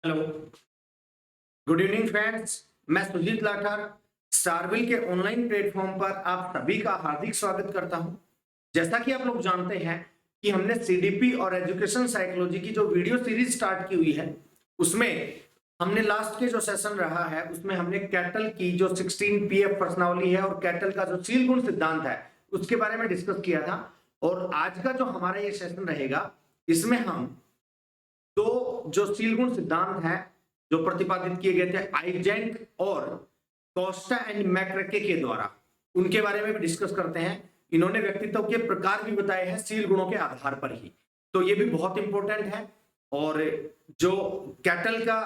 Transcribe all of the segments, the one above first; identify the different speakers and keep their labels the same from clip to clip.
Speaker 1: Hello, good evening friends. मैं सुजीत लाठर स्टारविल के online platform पर आप सभी का हार्दिक स्वागत करता हूं। जैसा कि आप लोग जानते हैं कि हमने सीडीपी और एजुकेशन साइकोलॉजी की जो वीडियो सीरीज स्टार्ट की हुई है, उसमें हमने लास्ट के जो सेशन रहा है उसमें हमने कैटल की जो 16 पीएफ प्रश्नावली है और कैटल का जो सील गुण सिद्धांत है उसके बारे में डिस्कस किया था। और आज का जो हमारा ये सेशन रहेगा, इसमें हम दो जो सील गुण सिद्धांत है जो प्रतिपादित किए गए थे आइजेंक और कोस्टा एंड मैक्रके के द्वारा, उनके बारे में भी डिस्कस करते हैं। इन्होंने व्यक्तित्व के प्रकार भी बताए हैं सील गुणों के आधार पर ही, तो ये भी बहुत इंपॉर्टेंट है। और जो कैटल का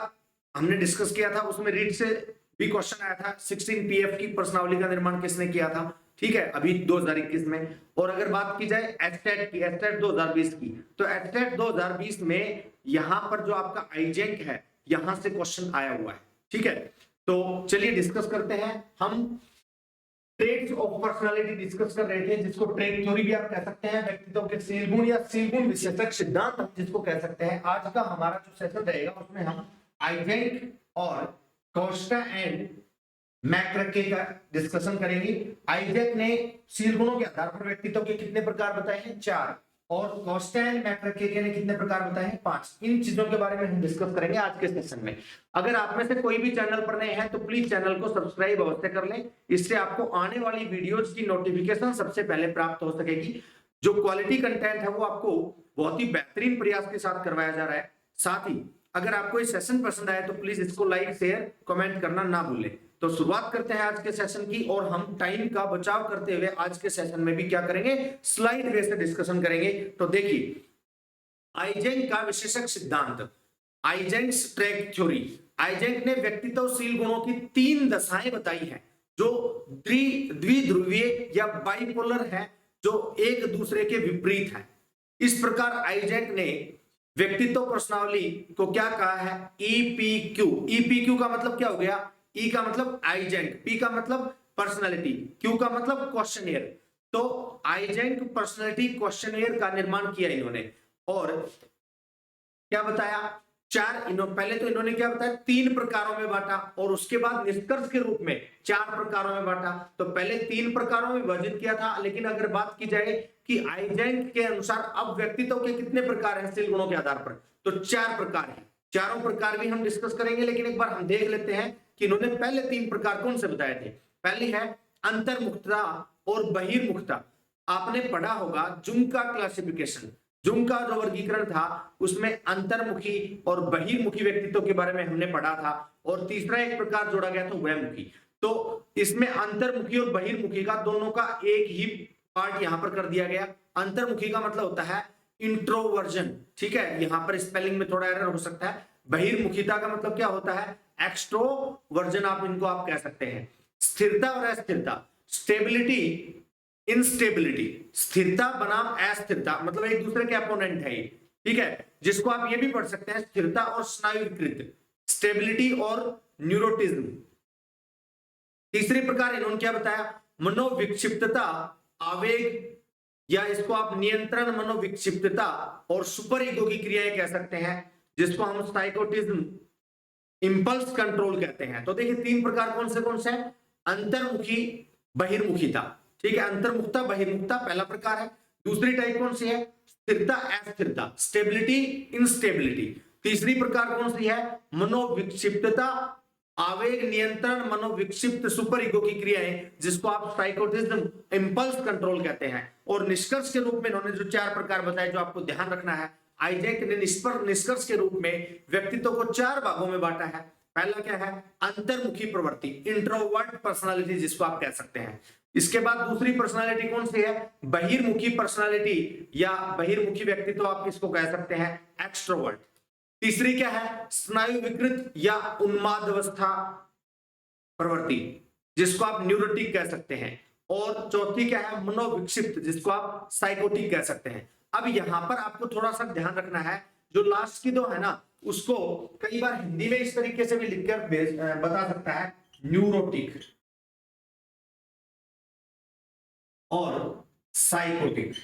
Speaker 1: हमने डिस्कस किया था उसमें रीड से भी क्वेश्चन आया था, 16 पीएफ की प्रश्नावली का निर्माण किसने किया था, ठीक है, अभी 2021 में। और अगर बात की जाए एस्टेट की, एस्टेट 2020 की, तो एस्टेट 2020 में यहां पर जो आपका आइजेंक है यहां से क्वेश्चन आया हुआ है, ठीक है। तो चलिए डिस्कस करते हैं। हम ट्रेट्स ऑफ पर्सनालिटी डिस्कस कर रहे थे, जिसको ट्रेट थ्योरी भी आप कह सकते हैं, व्यक्तित्व के सील गुण या सील गुण विशेषक सिद्धांत हम जिसको कह सकते हैं। आज का हमारा जो सेशन रहेगा उसमें हम आइजेंक और कोस्टा एंड मैक्रके का डिस्कशन करेंगे। आइजैक ने सील गुणों के आधार पर व्यक्तित्व के कितने प्रकार बताए हैं? 4। और कोस्टा एंड मैक्रके ने कितने प्रकार बताए हैं? 5। इन चीजों के बारे में हम डिस्कस करेंगे आज के सेशन में। अगर आप में से कोई भी चैनल पर नए हैं तो प्लीज चैनल को सब्सक्राइब अवश्य कर लें, इससे आपको आने वाली वीडियोज की नोटिफिकेशन सबसे पहले प्राप्त हो सकेगी। जो क्वालिटी कंटेंट है वो आपको बहुत ही बेहतरीन प्रयास के साथ करवाया जा रहा है। साथ ही अगर आपको ये सेशन पसंद आए तो प्लीज इसको लाइक शेयर कमेंट करना ना भूलें। तो शुरुआत करते हैं आज के सेशन की, और हम टाइम का बचाव करते हुए आज के सेशन में भी क्या करेंगे, स्लाइड वे से डिस्कशन करेंगे। तो देखिए, आइजेंक का विशेषक सिद्धांत, आइजेंक्स ट्रैक थ्योरी। आइजेंक ने व्यक्तित्वशील गुणों की 3 दशाएं बताई हैं जो द्विध्रुवीय या बाइपोलर है, जो एक दूसरे के विपरीत है। इस प्रकार आइजेंक ने व्यक्तित्व प्रश्नावली को क्या कहा है? ईपीक्यू। ईपीक्यू का मतलब क्या हो गया? ई का मतलब आइजेंक, पी का मतलब पर्सनालिटी, क्यू का मतलब क्वेश्चनियर। तो आइजेंक पर्सनालिटी क्वेश्चनियर का निर्माण किया इन्होंने, और क्या बताया? पहले तो इन्होंने क्या बताया? 3 प्रकारों में बांटा, और उसके बाद निष्कर्ष के रूप में 4 प्रकारों में बांटा। तो पहले 3 प्रकारों में विभाजित किया था, लेकिन अगर बात की जाए कि आइजेंक के अनुसार अब व्यक्तित्व के कितने प्रकार हैं सील गुणों के आधार पर, तो 4 प्रकार हैं। चारों प्रकार भी हम डिस्कस करेंगे, लेकिन एक बार हम देख लेते हैं कि इन्होंने पहले 3 प्रकार कौन से बताए थे। पहली है अंतर्मुखता और बहिर्मुखता। आपने पढ़ा होगा जुंग का क्लासिफिकेशन, जुंग का जो वर्गीकरण था उसमें अंतर्मुखी और बहिर्मुखी व्यक्तित्व के बारे में हमने पढ़ा था, और तीसरा एक प्रकार जोड़ा गया था वहमुखी। तो इसमें अंतर्मुखी और बहिर्मुखी का दोनों का एक ही पार्ट यहां पर कर दिया गया। अंतर्मुखी का मतलब होता है इंट्रोवर्जन, ठीक है, यहां पर स्पेलिंग में थोड़ा एरर हो सकता है। बहिर्मुखिता का मतलब क्या होता है? एक्सट्रोवर्जन, आप इनको आप कह सकते हैं। स्थिरता और अस्थिरता, स्टेबिलिटी इंस्टेबिलिटी, स्थिरता बनाम अस्थिरता, मतलब एक दूसरे के अपोनेंट है ये, ठीक है, जिसको आप ये भी पढ़ सकते हैं स्थिरता और स्नायुकृत, स्टेबिलिटी और न्यूरोटिज्म। तीसरी प्रकार इन्होंने क्या बताया? मनोविक्षिप्तता, आवेग, या इसको आप नियंत्रण मनोविक्षिप्तता और सुपर ईगो की क्रियाएं कह सकते हैं, जिसको हम साइकोटिज्म, इंपल्स कंट्रोल कहते हैं। तो देखिए 3 प्रकार कौन से हैं? अंतर्मुखी, बहिर्मुखिता, ठीक है, अंतर्मुखता बहिर्मुखता पहला प्रकार है। दूसरी टाइप कौन सी है? स्थिरता अस्थिरता, स्टेबिलिटी इंस्टेबिलिटी। तीसरी प्रकार कौन सी है? मनोविक्षिप्तता, आवेग नियंत्रण मनोविक्षिप्त सुपर ईगो की क्रियाएं, जिसको आप साइकोटिज्म इंपल्स कंट्रोल कहते हैं। और निष्कर्ष के रूप में इन्होंने जो 4 प्रकार बताए जो आपको ध्यान रखना है, आइजेक ने निष्कर्ष के रूप में व्यक्तित्व को 4 भागों में बांटा है। पहला क्या है? अंतर्मुखी प्रवृत्ति, इंट्रोवर्ट पर्सनालिटी जिसको आप कह सकते हैं। इसके बाद दूसरी पर्सनालिटी कौन सी है? बहिर्मुखी पर्सनालिटी या बहिर्मुखी व्यक्तित्व आप किसको कह सकते हैं? एक्सट्रोवर्ट। तीसरी क्या है? स्नायु विकृत या उन्माद अवस्था प्रवृत्ति, जिसको आप न्यूरोटिक कह सकते हैं। और चौथी क्या है? मनोविक्षिप्त, जिसको आप साइकोटिक कह सकते हैं। अब यहां पर आपको थोड़ा सा ध्यान रखना है, जो लास्ट की दो है ना, उसको कई बार हिंदी में इस तरीके से भी लिखकर बता सकता है, न्यूरोटिक और साइकोटिक।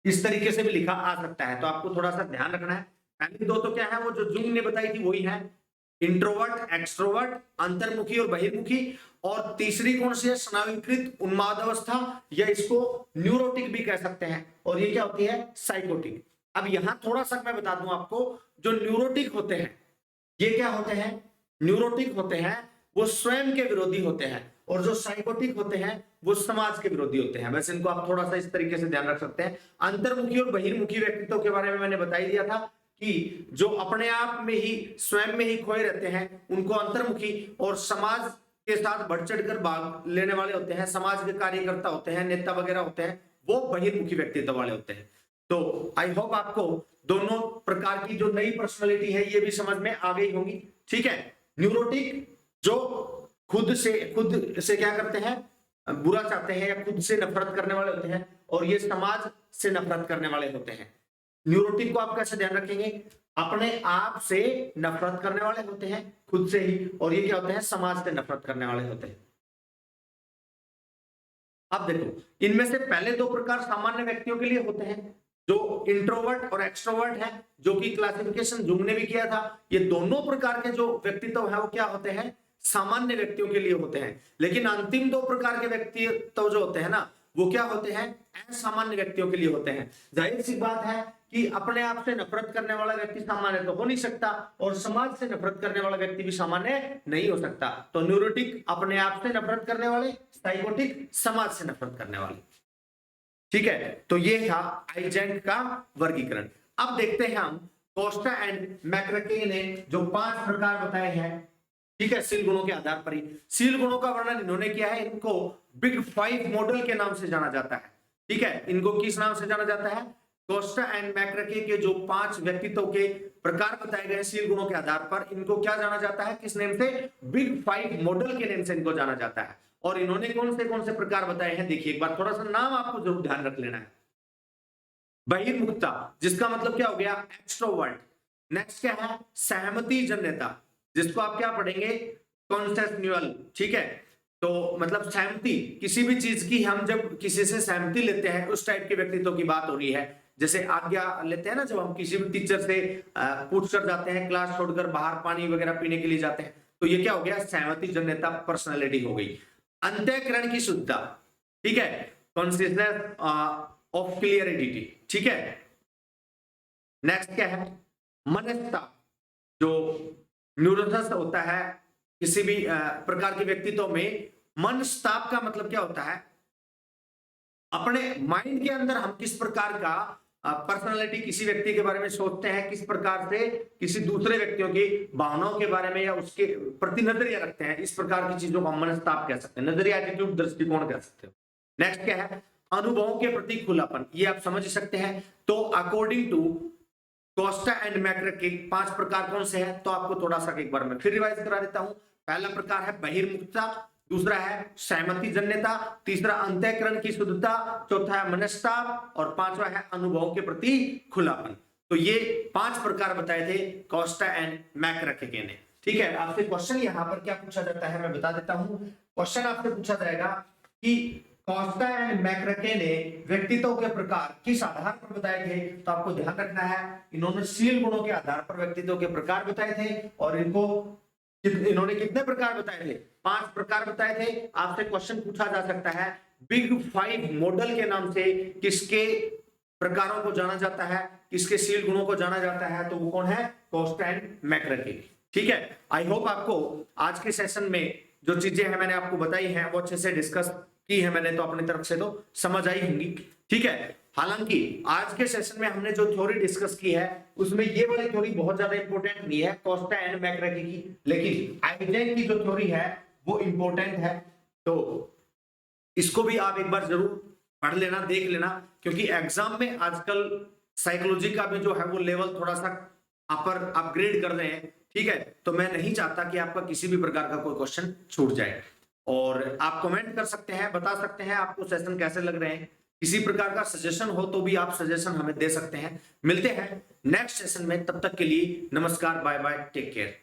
Speaker 1: इस तरीके से भी लिखा आ सकता है, तो आपको थोड़ा सा ध्यान रखना है। पहली दो तो क्या है, वो जो जुंग ने बताई थी वही है, इंट्रोवर्ट, एक्सट्रोवर्ट, अंतर्मुखी और बहिर्मुखी। और तीसरी कौन सी है, स्नायुकृत उन्माद अवस्था, या इसको न्यूरोटिक भी कह सकते हैं, और ये क्या होती है, साइकोटिक। अब यहां थोड़ा सा मैं बता दूं आपको, जो न्यूरोटिक होते हैं ये क्या होते हैं, न्यूरोटिक होते हैं वो स्वयं के विरोधी होते हैं, और जो साइकोटिक होते हैं वो समाज के विरोधी होते हैं। वैसे इनको आप थोड़ा सा इस तरीके से ध्यान रख सकते हैं। अंतर्मुखी और बहिर्मुखी व्यक्तित्व के बारे में मैंने बता ही दिया था कि जो अपने आप में ही स्वयं में ही खोए रहते हैं उनको अंतर्मुखी, और समाज के साथ बढ़ चढ़कर भाग लेने वाले होते हैं, समाज के कार्यकर्ता होते हैं, नेता वगैरह होते हैं, वो बहिर्मुखी व्यक्तित्व वाले होते हैं। तो आई होप आपको दोनों प्रकार की जो नई पर्सनालिटी है ये भी समझ में आ गई होंगी। ठीक है, न्यूरोटिक जो खुद से क्या करते हैं, बुरा चाहते हैं या खुद से नफरत करने वाले होते हैं, और ये समाज से नफरत करने वाले होते हैं। न्यूरोटिक को आप कैसे ध्यान रखेंगे, अपने आप से नफरत करने वाले होते हैं खुद से ही, और ये क्या होते हैं, समाज से नफरत करने वाले होते हैं। अब देखो, इनमें से पहले दो प्रकार सामान्य व्यक्तियों के लिए होते हैं, जो इंट्रोवर्ट और एक्सट्रोवर्ट है, जो कि क्लासिफिकेशन जुंग ने भी किया था। ये दोनों प्रकार के जो व्यक्तित्व है वो क्या होते हैं, सामान्य व्यक्तियों के लिए होते हैं। लेकिन अंतिम दो प्रकार के व्यक्तित्व जो होते हैं ना, वो क्या होते हैं, असामान्य व्यक्तियों के लिए होते हैं। जाहिर सी बात है कि अपने आप से नफरत करने वाला व्यक्ति सामान्य तो हो नहीं सकता, और समाज से नफरत करने वाला व्यक्ति भी सामान्य नहीं हो सकता। तो न्यूरोटिक अपने आप से नफरत करने वाले, साइकोटिक समाज से नफरत करने वाले। ठीक है, तो ये था आइजेंक का वर्गीकरण। अब देखते हैं हम कोस्टा एंड मैक्रके ने जो 5 प्रकार बताए हैं, ठीक है, सील गुणों के आधार पर ही। सील गुणों का वर्णन इन्होंने किया है, इनको बिग 5 मॉडल के नाम से जाना जाता है। ठीक है, इनको किस नाम से जाना जाता है, कोस्टा एंड मैक्रके के जो 5 व्यक्तित्व के प्रकार बताए गए सील गुणों के आधार पर, इनको क्या जाना जाता है, किस नेम से, बिग 5 मॉडल के नेम से इनको जाना जाता है। और इन्होंने कौन से प्रकार बताए हैं, देखिए एक बार थोड़ा सा नाम आपको जरूर ध्यान रख लेना है। बहिर्मुखता, जिसका मतलब क्या हो गया, एक्सट्रोवर्ट। नेक्स्ट क्या है, सहमति जन्यता, जिसको आप क्या पढ़ेंगे, कॉन्सेप्चुअल। ठीक है, तो मतलब सहमति, किसी भी चीज की हम जब किसी से सहमति लेते हैं उस टाइप के व्यक्तित्व की बात हो रही है। जैसे आज्ञा लेते हैं ना, जब हम किसी भी टीचर से पूछ कर जाते हैं, क्लास छोड़कर बाहर पानी वगैरह पीने के लिए जाते हैं, तो ये क्या हो गया, सहमति जन्यता पर्सनालिटी हो गई। अंतःकरण की शुद्धता, ठीक है, कॉन्शियसनेस ऑफ क्लियरिटी। ठीक है, नेक्स्ट क्या है, मनस्ता, जो न्यूरोसिस होता है किसी भी प्रकार के व्यक्तित्व में। मनस्ताप का मतलब क्या होता है, अपने माइंड के अंदर हम किस प्रकार का पर्सनालिटी किसी व्यक्ति के बारे में सोचते हैं, किस प्रकार से किसी दूसरे व्यक्तियों की भावनाओं के बारे में या उसके प्रति नजरिया रखते हैं, इस प्रकार की चीजों को हम मनस्ताप कह सकते हैं, नजरिया, एटीट्यूड, दृष्टिकोण कह सकते हो। नेक्स्ट क्या है, अनुभवों के प्रति खुलापन, ये आप समझ सकते हैं। तो अकॉर्डिंग टू कोस्टा एंड मैक्रके 5 प्रकार कौन से हैं, तो आपको थोड़ा सा एक बार मैं फिर रिवाइज करा देता हूं। पहला प्रकार है बहिर्मुखता, दूसरा है सहमति जन्यता, तीसरा अंतःकरण की शुद्धता, चौथा है मनस्ताप, और पांचवा है अनुभवों के प्रति खुलापन। तो ये 5 प्रकार बताए थे कोस्टा एंड मैक्रके ने। ठीक है, आपसे क्वेश्चन यहाँ पर क्या पूछा जाता है मैं बता देता हूं। क्वेश्चन आपसे पूछा जाएगा कि कोस्टा एंड मैक्रके ने व्यक्तित्व के प्रकार किस आधार पर बताए थे, तो आपको ध्यान रखना है इन्होंने सील गुणों के आधार पर व्यक्तित्व के प्रकार बताए थे, और इन्होंने कितने प्रकार बताए थे, 5 प्रकार बताए थे। आपसे क्वेश्चन पूछा जा सकता है बिग 5 मॉडल के नाम से किसके प्रकारों को जाना जाता है, किसके सील गुणों को जाना जाता है, तो वो कौन है, कोस्टा एंड मैक्रके। ठीक है, आई होप आपको आज के सेशन में जो चीजें हैं मैंने आपको बताई हैं वो अच्छे से डिस्कस की है मैंने, तो अपनी तरफ से तो समझ आई होंगी। ठीक है, हालांकि आज के सेशन में हमने जो थ्योरी डिस्कस की है उसमें ये वाली थ्योरी बहुत ज्यादा इंपॉर्टेंट नहीं है कोस्टा एंड मैक्रके की, लेकिन आइजेंक की जो थ्योरी है वो इंपॉर्टेंट है। तो इसको भी आप एक बार जरूर पढ़ लेना, देख लेना, क्योंकि एग्जाम में आजकल साइकोलॉजी का भी जो है वो लेवल थोड़ा सा अपर अपग्रेड कर रहे हैं। ठीक है, तो मैं नहीं चाहता कि आपका किसी भी प्रकार का कोई क्वेश्चन छूट जाए। और आप कमेंट कर सकते हैं, बता सकते हैं आपको सेशन कैसे लग रहे हैं, किसी प्रकार का सजेशन हो तो भी आप सजेशन हमें दे सकते हैं। मिलते हैं नेक्स्ट सेशन में, तब तक के लिए नमस्कार, बाय बाय, टेक केयर।